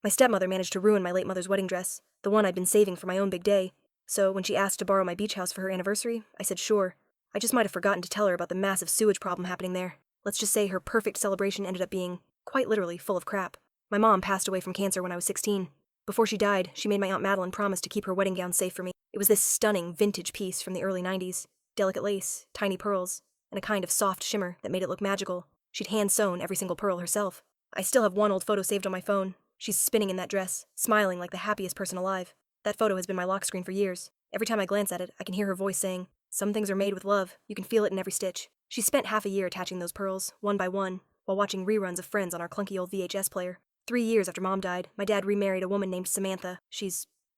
My stepmother managed to ruin my late mother's wedding dress, the one I'd been saving for my own big day. So when she asked to borrow my beach house for her anniversary, I said sure. I just might have forgotten to tell her about the massive sewage problem happening there. Let's just say her perfect celebration ended up being, quite literally, full of crap. My mom passed away from cancer when I was 16. Before she died, she made my Aunt Madeline promise to keep her wedding gown safe for me. It was this stunning vintage piece from the early 90s. Delicate lace, tiny pearls, and a kind of soft shimmer that made it look magical. She'd hand-sewn every single pearl herself. I still have one old photo saved on my phone. She's spinning in that dress, smiling like the happiest person alive. That photo has been my lock screen for years. Every time I glance at it, I can hear her voice saying, "Some things are made with love. You can feel it in every stitch." She spent half a year attaching those pearls, one by one, while watching reruns of Friends on our clunky old VHS player. 3 years after Mom died, my dad remarried a woman named Samantha.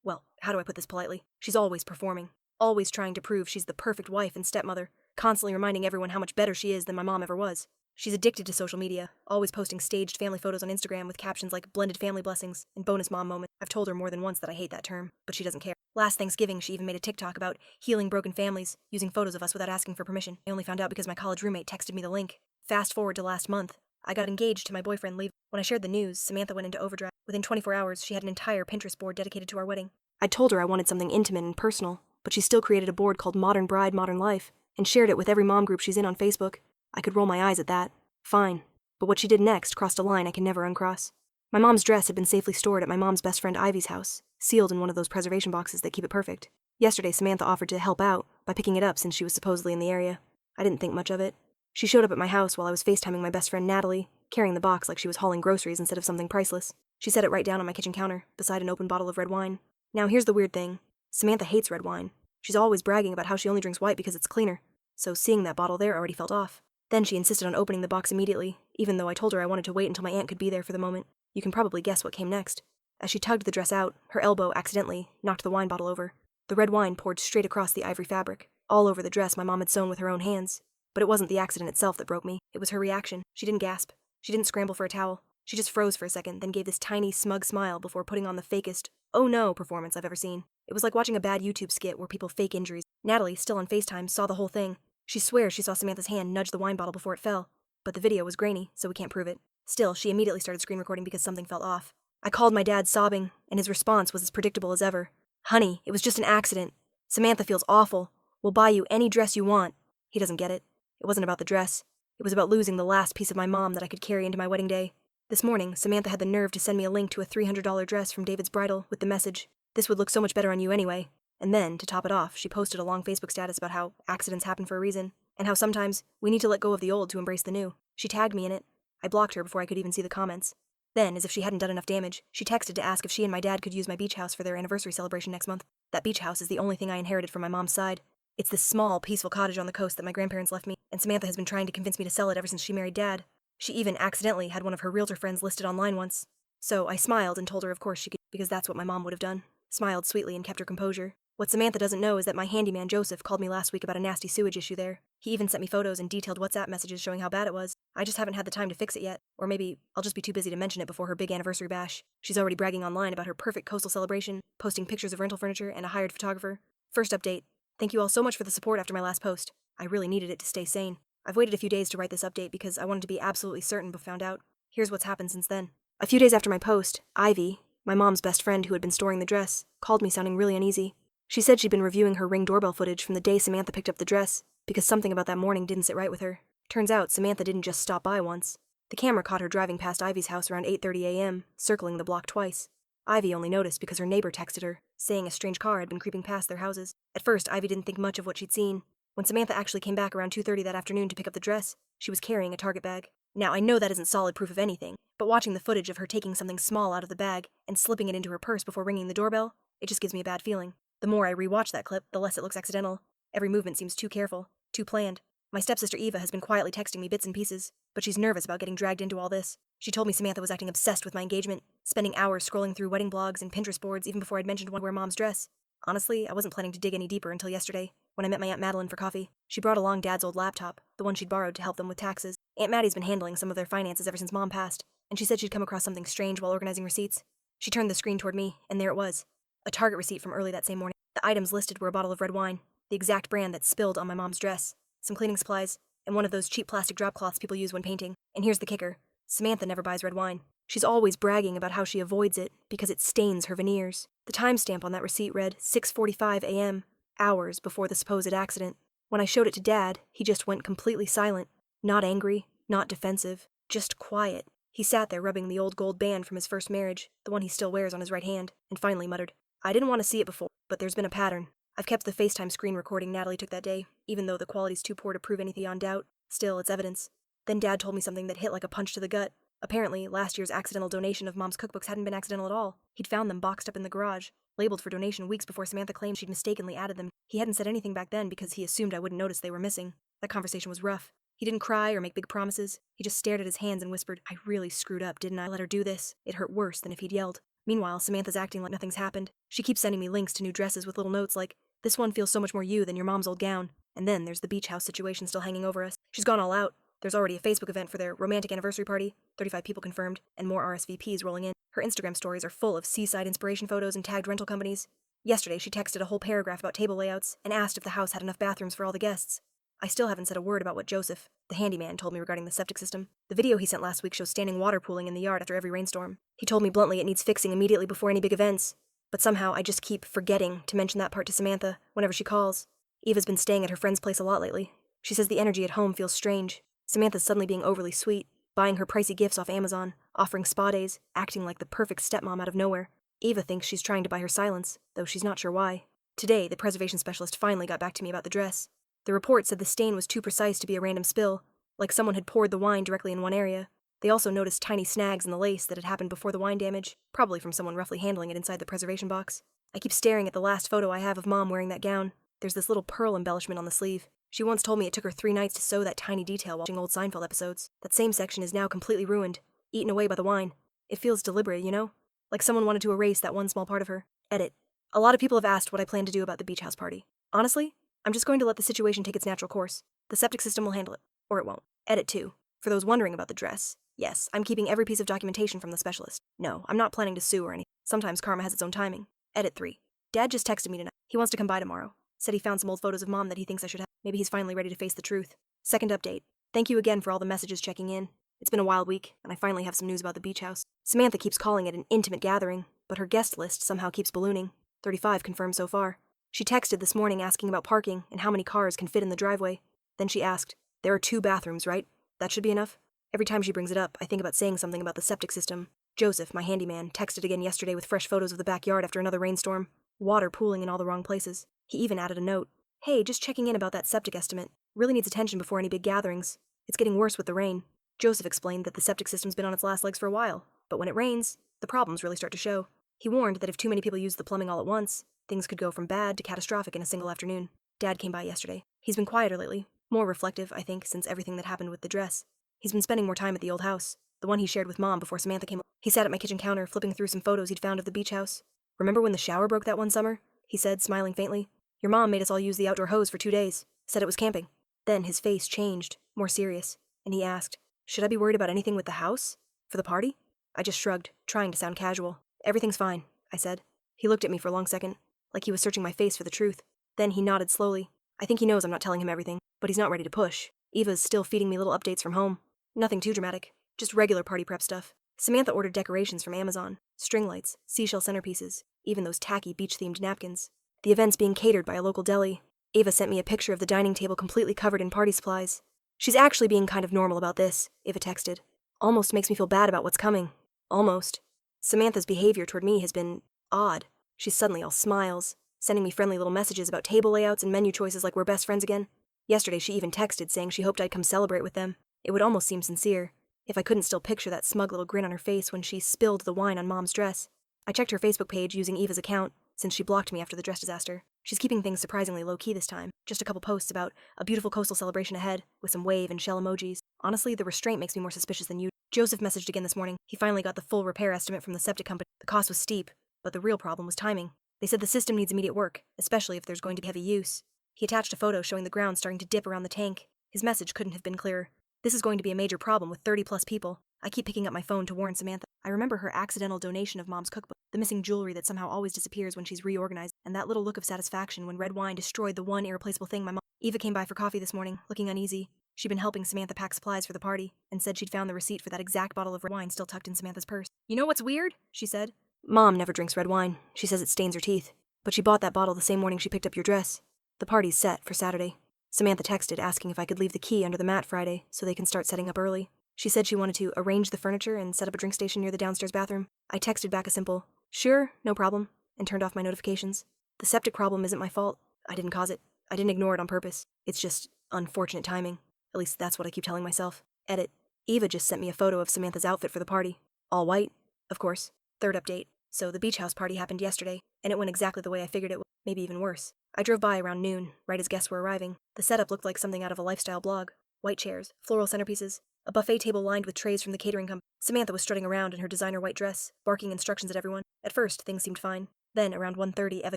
Well, how do I put this politely? She's always performing. Always trying to prove she's the perfect wife and stepmother, constantly reminding everyone how much better she is than my mom ever was. She's addicted to social media, always posting staged family photos on Instagram with captions like blended family blessings and bonus mom moments. I've told her more than once that I hate that term, but she doesn't care. Last Thanksgiving, she even made a TikTok about healing broken families, using photos of us without asking for permission. I only found out because my college roommate texted me the link. Fast forward to last month. I got engaged to my boyfriend Levi. When I shared the news, Samantha went into overdrive. Within 24 hours, she had an entire Pinterest board dedicated to our wedding. I told her I wanted something intimate and personal, but she still created a board called Modern Bride, Modern Life, and shared it with every mom group she's in on Facebook. I could roll my eyes at that. Fine. But what she did next crossed a line I can never uncross. My mom's dress had been safely stored at my mom's best friend Ivy's house, sealed in one of those preservation boxes that keep it perfect. Yesterday, Samantha offered to help out by picking it up since she was supposedly in the area. I didn't think much of it. She showed up at my house while I was FaceTiming my best friend Natalie, carrying the box like she was hauling groceries instead of something priceless. She set it right down on my kitchen counter, beside an open bottle of red wine. Now here's the weird thing. Samantha hates red wine. She's always bragging about how she only drinks white because it's cleaner. So seeing that bottle there already felt off. Then she insisted on opening the box immediately, even though I told her I wanted to wait until my aunt could be there for the moment. You can probably guess what came next. As she tugged the dress out, her elbow accidentally knocked the wine bottle over. The red wine poured straight across the ivory fabric, all over the dress my mom had sewn with her own hands. But it wasn't the accident itself that broke me. It was her reaction. She didn't gasp. She didn't scramble for a towel. She just froze for a second, then gave this tiny, smug smile before putting on the fakest, "oh no" performance I've ever seen. It was like watching a bad YouTube skit where people fake injuries. Natalie, still on FaceTime, saw the whole thing. She swears she saw Samantha's hand nudge the wine bottle before it fell, but the video was grainy, so we can't prove it. Still, she immediately started screen recording because something felt off. I called my dad sobbing, and his response was as predictable as ever. "Honey, it was just an accident. Samantha feels awful. We'll buy you any dress you want." He doesn't get it. It wasn't about the dress. It was about losing the last piece of my mom that I could carry into my wedding day. This morning, Samantha had the nerve to send me a link to a $300 dress from David's Bridal with the message, "This would look so much better on you anyway." And then, to top it off, she posted a long Facebook status about how accidents happen for a reason, and how sometimes we need to let go of the old to embrace the new. She tagged me in it. I blocked her before I could even see the comments. Then, as if she hadn't done enough damage, she texted to ask if she and my dad could use my beach house for their anniversary celebration next month. That beach house is the only thing I inherited from my mom's side. It's this small, peaceful cottage on the coast that my grandparents left me, and Samantha has been trying to convince me to sell it ever since she married Dad. She even accidentally had one of her realtor friends listed online once. So I smiled and told her of course she could, because that's what my mom would have done. Smiled sweetly and kept her composure. What Samantha doesn't know is that my handyman Joseph called me last week about a nasty sewage issue there. He even sent me photos and detailed WhatsApp messages showing how bad it was. I just haven't had the time to fix it yet. Or maybe I'll just be too busy to mention it before her big anniversary bash. She's already bragging online about her perfect coastal celebration, posting pictures of rental furniture and a hired photographer. First update. Thank you all so much for the support after my last post. I really needed it to stay sane. I've waited a few days to write this update because I wanted to be absolutely certain but found out. Here's what's happened since then. A few days after my post, Ivy, my mom's best friend who had been storing the dress, called me sounding really uneasy. She said she'd been reviewing her Ring doorbell footage from the day Samantha picked up the dress, because something about that morning didn't sit right with her. Turns out Samantha didn't just stop by once. The camera caught her driving past Ivy's house around 8:30 a.m., circling the block twice. Ivy only noticed because her neighbor texted her, saying a strange car had been creeping past their houses. At first, Ivy didn't think much of what she'd seen. When Samantha actually came back around 2:30 that afternoon to pick up the dress, she was carrying a Target bag. Now, I know that isn't solid proof of anything, but watching the footage of her taking something small out of the bag and slipping it into her purse before ringing the doorbell, it just gives me a bad feeling. The more I rewatch that clip, the less it looks accidental. Every movement seems too careful, too planned. My stepsister Eva has been quietly texting me bits and pieces, but she's nervous about getting dragged into all this. She told me Samantha was acting obsessed with my engagement, spending hours scrolling through wedding blogs and Pinterest boards even before I'd mentioned wanting to wear Mom's dress. Honestly, I wasn't planning to dig any deeper until yesterday, when I met my Aunt Madeline for coffee. She brought along Dad's old laptop, the one she'd borrowed to help them with taxes. Aunt Maddie's been handling some of their finances ever since Mom passed, and she said she'd come across something strange while organizing receipts. She turned the screen toward me, and there it was. A Target receipt from early that same morning. The items listed were a bottle of red wine, the exact brand that spilled on my mom's dress, some cleaning supplies, and one of those cheap plastic drop cloths people use when painting. And here's the kicker. Samantha never buys red wine. She's always bragging about how she avoids it because it stains her veneers. The timestamp on that receipt read 6:45 a.m., hours before the supposed accident. When I showed it to Dad, he just went completely silent. Not angry, not defensive, just quiet. He sat there rubbing the old gold band from his first marriage, the one he still wears on his right hand, and finally muttered, "I didn't want to see it before, but there's been a pattern. I've kept the FaceTime screen recording Natalie took that day, even though the quality's too poor to prove anything on doubt. Still, it's evidence." Then Dad told me something that hit like a punch to the gut. Apparently, last year's accidental donation of Mom's cookbooks hadn't been accidental at all. He'd found them boxed up in the garage, labeled for donation weeks before Samantha claimed she'd mistakenly added them. He hadn't said anything back then because he assumed I wouldn't notice they were missing. That conversation was rough. He didn't cry or make big promises. He just stared at his hands and whispered, "I really screwed up, didn't I? Let her do this." It hurt worse than if he'd yelled. Meanwhile, Samantha's acting like nothing's happened. She keeps sending me links to new dresses with little notes like, "This one feels so much more you than your mom's old gown." And then there's the beach house situation still hanging over us. She's gone all out. There's already a Facebook event for their romantic anniversary party, 35 people confirmed, and more RSVPs rolling in. Her Instagram stories are full of seaside inspiration photos and tagged rental companies. Yesterday, she texted a whole paragraph about table layouts and asked if the house had enough bathrooms for all the guests. I still haven't said a word about what Joseph, the handyman, told me regarding the septic system. The video he sent last week shows standing water pooling in the yard after every rainstorm. He told me bluntly it needs fixing immediately before any big events. But somehow I just keep forgetting to mention that part to Samantha whenever she calls. Eva's been staying at her friend's place a lot lately. She says the energy at home feels strange. Samantha's suddenly being overly sweet, buying her pricey gifts off Amazon, offering spa days, acting like the perfect stepmom out of nowhere. Eva thinks she's trying to buy her silence, though she's not sure why. Today, the preservation specialist finally got back to me about the dress. The report said the stain was too precise to be a random spill, like someone had poured the wine directly in one area. They also noticed tiny snags in the lace that had happened before the wine damage, probably from someone roughly handling it inside the preservation box. I keep staring at the last photo I have of Mom wearing that gown. There's this little pearl embellishment on the sleeve. She once told me it took her 3 nights to sew that tiny detail watching old Seinfeld episodes. That same section is now completely ruined, eaten away by the wine. It feels deliberate, you know? Like someone wanted to erase that one small part of her. Edit. A lot of people have asked what I plan to do about the beach house party. Honestly, I'm just going to let the situation take its natural course. The septic system will handle it. Or it won't. Edit 2. For those wondering about the dress, yes, I'm keeping every piece of documentation from the specialist. No, I'm not planning to sue or anything. Sometimes karma has its own timing. Edit 3. Dad just texted me tonight. He wants to come by tomorrow. Said he found some old photos of Mom that he thinks I should have. Maybe he's finally ready to face the truth. Second update. Thank you again for all the messages checking in. It's been a wild week, and I finally have some news about the beach house. Samantha keeps calling it an intimate gathering, but her guest list somehow keeps ballooning. 35 confirmed so far. She texted this morning asking about parking and how many cars can fit in the driveway. Then she asked, "There are 2 bathrooms, right? That should be enough?" Every time she brings it up, I think about saying something about the septic system. Joseph, my handyman, texted again yesterday with fresh photos of the backyard after another rainstorm. Water pooling in all the wrong places. He even added a note. "Hey, just checking in about that septic estimate. Really needs attention before any big gatherings. It's getting worse with the rain." Joseph explained that the septic system's been on its last legs for a while, but when it rains, the problems really start to show. He warned that if too many people used the plumbing all at once, things could go from bad to catastrophic in a single afternoon. Dad came by yesterday. He's been quieter lately. More reflective, I think, since everything that happened with the dress. He's been spending more time at the old house, the one he shared with Mom before Samantha came. He sat at my kitchen counter, flipping through some photos he'd found of the beach house. "Remember when the shower broke that one summer?" he said, smiling faintly. "Your mom made us all use the outdoor hose for 2 days. Said it was camping." Then his face changed, more serious, and he asked, "Should I be worried about anything with the house? For the party?" I just shrugged, trying to sound casual. "Everything's fine," I said. He looked at me for a long second, like he was searching my face for the truth. Then he nodded slowly. I think he knows I'm not telling him everything, but he's not ready to push. Eva's still feeding me little updates from home. Nothing too dramatic, just regular party prep stuff. Samantha ordered decorations from Amazon, string lights, seashell centerpieces, even those tacky beach-themed napkins. The event's being catered by a local deli. Eva sent me a picture of the dining table completely covered in party supplies. "She's actually being kind of normal about this," Eva texted. "Almost makes me feel bad about what's coming. Almost." Samantha's behavior toward me has been odd. She's suddenly all smiles, sending me friendly little messages about table layouts and menu choices like we're best friends again. Yesterday she even texted saying she hoped I'd come celebrate with them. It would almost seem sincere, if I couldn't still picture that smug little grin on her face when she spilled the wine on Mom's dress. I checked her Facebook page using Eva's account, since she blocked me after the dress disaster. She's keeping things surprisingly low-key this time. Just a couple posts about a beautiful coastal celebration ahead, with some wave and shell emojis. Honestly, the restraint makes me more suspicious than you. Joseph messaged again this morning. He finally got the full repair estimate from the septic company. The cost was steep, but the real problem was timing. They said the system needs immediate work, especially if there's going to be heavy use. He attached a photo showing the ground starting to dip around the tank. His message couldn't have been clearer. This is going to be a major problem with 30-plus people. I keep picking up my phone to warn Samantha. I remember her accidental donation of Mom's cookbook, the missing jewelry that somehow always disappears when she's reorganized, and that little look of satisfaction when red wine destroyed the one irreplaceable thing my mom... Eva came by for coffee this morning, looking uneasy. She'd been helping Samantha pack supplies for the party, and said she'd found the receipt for that exact bottle of red wine still tucked in Samantha's purse. "You know what's weird?" she said. "Mom never drinks red wine. She says it stains her teeth. But she bought that bottle the same morning she picked up your dress. The party's set for Saturday." Samantha texted asking if I could leave the key under the mat Friday so they can start setting up early. She said she wanted to arrange the furniture and set up a drink station near the downstairs bathroom. I texted back a simple, "Sure, no problem," and turned off my notifications. The septic problem isn't my fault. I didn't cause it. I didn't ignore it on purpose. It's just unfortunate timing. At least that's what I keep telling myself. Edit. Eva just sent me a photo of Samantha's outfit for the party. All white, of course. Third update. So the beach house party happened yesterday, and it went exactly the way I figured it would, maybe even worse. I drove by around noon, right as guests were arriving. The setup looked like something out of a lifestyle blog. White chairs, floral centerpieces, a buffet table lined with trays from the catering company. Samantha was strutting around in her designer white dress, barking instructions at everyone. At first, things seemed fine. Then, around 1:30, Eva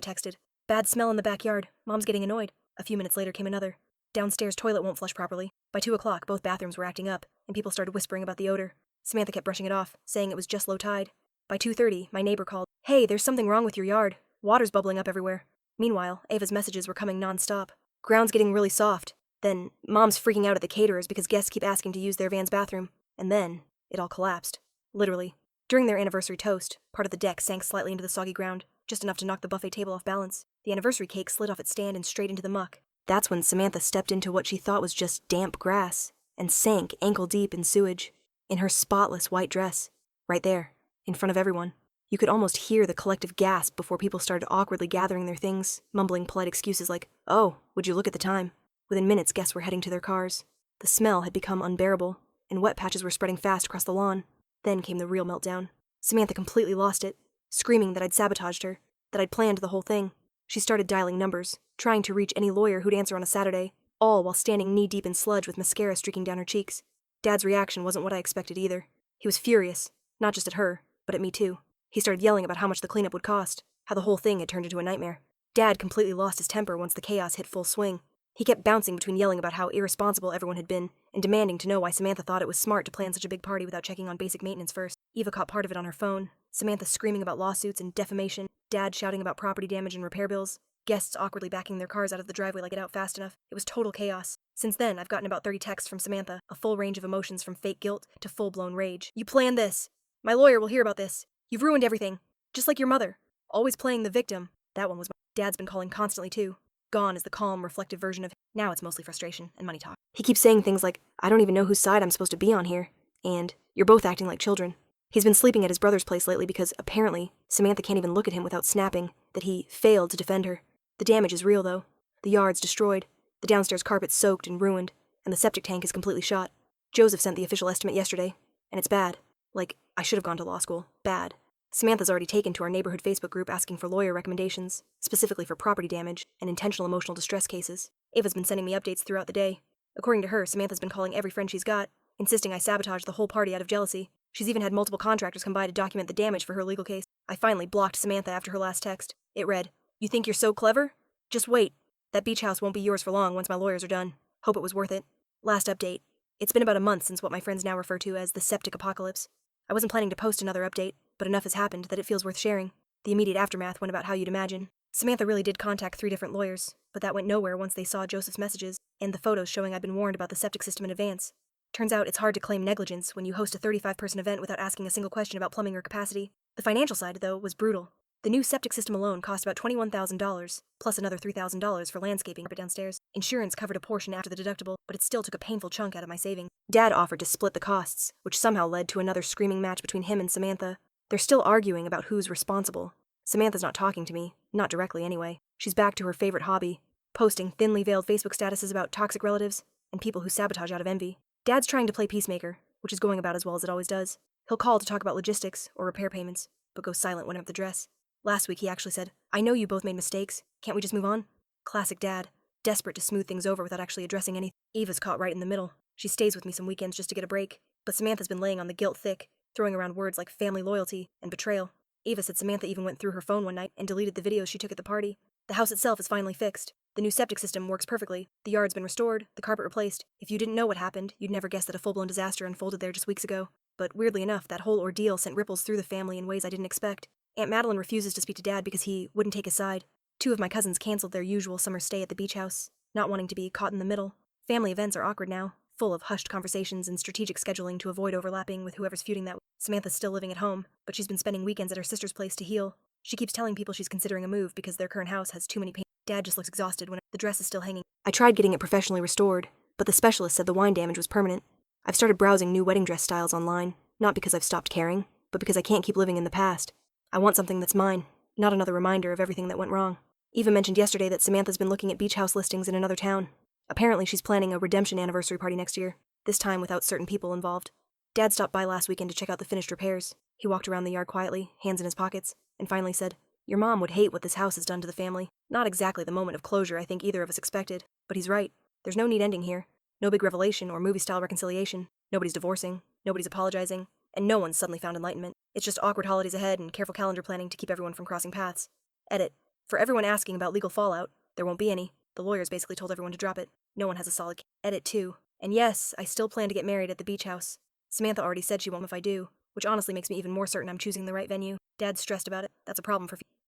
texted, "Bad smell in the backyard. Mom's getting annoyed." A few minutes later came another. "Downstairs toilet won't flush properly." By 2 o'clock, both bathrooms were acting up, and people started whispering about the odor. Samantha kept brushing it off, saying it was just low tide. By 2:30, my neighbor called, "Hey, there's something wrong with your yard. Water's bubbling up everywhere." Meanwhile, Ava's messages were coming non-stop. "Ground's getting really soft." Then, "Mom's freaking out at the caterers because guests keep asking to use their van's bathroom." And then, it all collapsed. Literally. During their anniversary toast, part of the deck sank slightly into the soggy ground, just enough to knock the buffet table off balance. The anniversary cake slid off its stand and straight into the muck. That's when Samantha stepped into what she thought was just damp grass, and sank ankle-deep in sewage. In her spotless white dress. Right there, in front of everyone. You could almost hear the collective gasp before people started awkwardly gathering their things, mumbling polite excuses like, "Oh, would you look at the time?" Within minutes, guests were heading to their cars. The smell had become unbearable, and wet patches were spreading fast across the lawn. Then came the real meltdown. Samantha completely lost it, screaming that I'd sabotaged her, that I'd planned the whole thing. She started dialing numbers, trying to reach any lawyer who'd answer on a Saturday, all while standing knee-deep in sludge with mascara streaking down her cheeks. Dad's reaction wasn't what I expected either. He was furious, not just at her, but at me too. He started yelling about how much the cleanup would cost, how the whole thing had turned into a nightmare. Dad completely lost his temper once the chaos hit full swing. He kept bouncing between yelling about how irresponsible everyone had been and demanding to know why Samantha thought it was smart to plan such a big party without checking on basic maintenance first. Eva caught part of it on her phone, Samantha screaming about lawsuits and defamation, Dad shouting about property damage and repair bills, guests awkwardly backing their cars out of the driveway like it out fast enough. It was total chaos. Since then, I've gotten about 30 texts from Samantha, a full range of emotions from fake guilt to full-blown rage. "You planned this. My lawyer will hear about this. You've ruined everything. Just like your mother. Always playing the victim." That one was my Dad's been calling constantly too. Gone is the calm, reflective version of him. Now it's mostly frustration and money talk. He keeps saying things like, "I don't even know whose side I'm supposed to be on here," and "You're both acting like children." He's been sleeping at his brother's place lately because, apparently, Samantha can't even look at him without snapping that he failed to defend her. The damage is real, though. The yard's destroyed, the downstairs carpet's soaked and ruined, and the septic tank is completely shot. Joseph sent the official estimate yesterday, and it's bad. Like, I should have gone to law school. Bad. Samantha's already taken to our neighborhood Facebook group asking for lawyer recommendations, specifically for property damage and intentional emotional distress cases. Ava's been sending me updates throughout the day. According to her, Samantha's been calling every friend she's got, insisting I sabotage the whole party out of jealousy. She's even had multiple contractors come by to document the damage for her legal case. I finally blocked Samantha after her last text. It read, "You think you're so clever? Just wait. That beach house won't be yours for long once my lawyers are done. Hope it was worth it." Last update. It's been about a month since what my friends now refer to as the septic apocalypse. I wasn't planning to post another update, but enough has happened that it feels worth sharing. The immediate aftermath went about how you'd imagine. Samantha really did contact 3 different lawyers, but that went nowhere once they saw Joseph's messages and the photos showing I'd been warned about the septic system in advance. Turns out it's hard to claim negligence when you host a 35-person event without asking a single question about plumbing or capacity. The financial side, though, was brutal. The new septic system alone cost about $21,000, plus another $3,000 for landscaping downstairs. Insurance covered a portion after the deductible, but it still took a painful chunk out of my savings. Dad offered to split the costs, which somehow led to another screaming match between him and Samantha. They're still arguing about who's responsible. Samantha's not talking to me, not directly anyway. She's back to her favorite hobby, posting thinly veiled Facebook statuses about toxic relatives and people who sabotage out of envy. Dad's trying to play peacemaker, which is going about as well as it always does. He'll call to talk about logistics or repair payments, but go silent when I'm at the dress. Last week he actually said, "I know you both made mistakes. Can't we just move on?" Classic Dad, desperate to smooth things over without actually addressing anything. Eva's caught right in the middle. She stays with me some weekends just to get a break, but Samantha's been laying on the guilt thick, throwing around words like family loyalty and betrayal. Eva said Samantha even went through her phone one night and deleted the videos she took at the party. The house itself is finally fixed. The new septic system works perfectly. The yard's been restored, the carpet replaced. If you didn't know what happened, you'd never guess that a full-blown disaster unfolded there just weeks ago. But weirdly enough, that whole ordeal sent ripples through the family in ways I didn't expect. Aunt Madeline refuses to speak to Dad because he wouldn't take his side. 2 of my cousins canceled their usual summer stay at the beach house, not wanting to be caught in the middle. Family events are awkward now. full of hushed conversations and strategic scheduling to avoid overlapping with whoever's feuding that. Samantha's still living at home, but she's been spending weekends at her sister's place to heal. She keeps telling people she's considering a move because their current house has too many pain. Dad just looks exhausted when the dress is still hanging. I tried getting it professionally restored, but the specialist said the wine damage was permanent. I've started browsing new wedding dress styles online, not because I've stopped caring, but because I can't keep living in the past. I want something that's mine, not another reminder of everything that went wrong. Eva mentioned yesterday that Samantha's been looking at beach house listings in another town. Apparently she's planning a redemption anniversary party next year, this time without certain people involved. Dad stopped by last weekend to check out the finished repairs. He walked around the yard quietly, hands in his pockets, and finally said, "Your mom would hate what this house has done to the family." Not exactly the moment of closure I think either of us expected, but he's right. There's no neat ending here. No big revelation or movie-style reconciliation. Nobody's divorcing, nobody's apologizing, and no one's suddenly found enlightenment. It's just awkward holidays ahead and careful calendar planning to keep everyone from crossing paths. Edit. For everyone asking about legal fallout, there won't be any. The lawyers basically told everyone to drop it. No one has a solid Edit 2. And yes, I still plan to get married at the beach house. Samantha already said she won't if I do, which honestly makes me even more certain I'm choosing the right venue. Dad's stressed about it. That's a problem for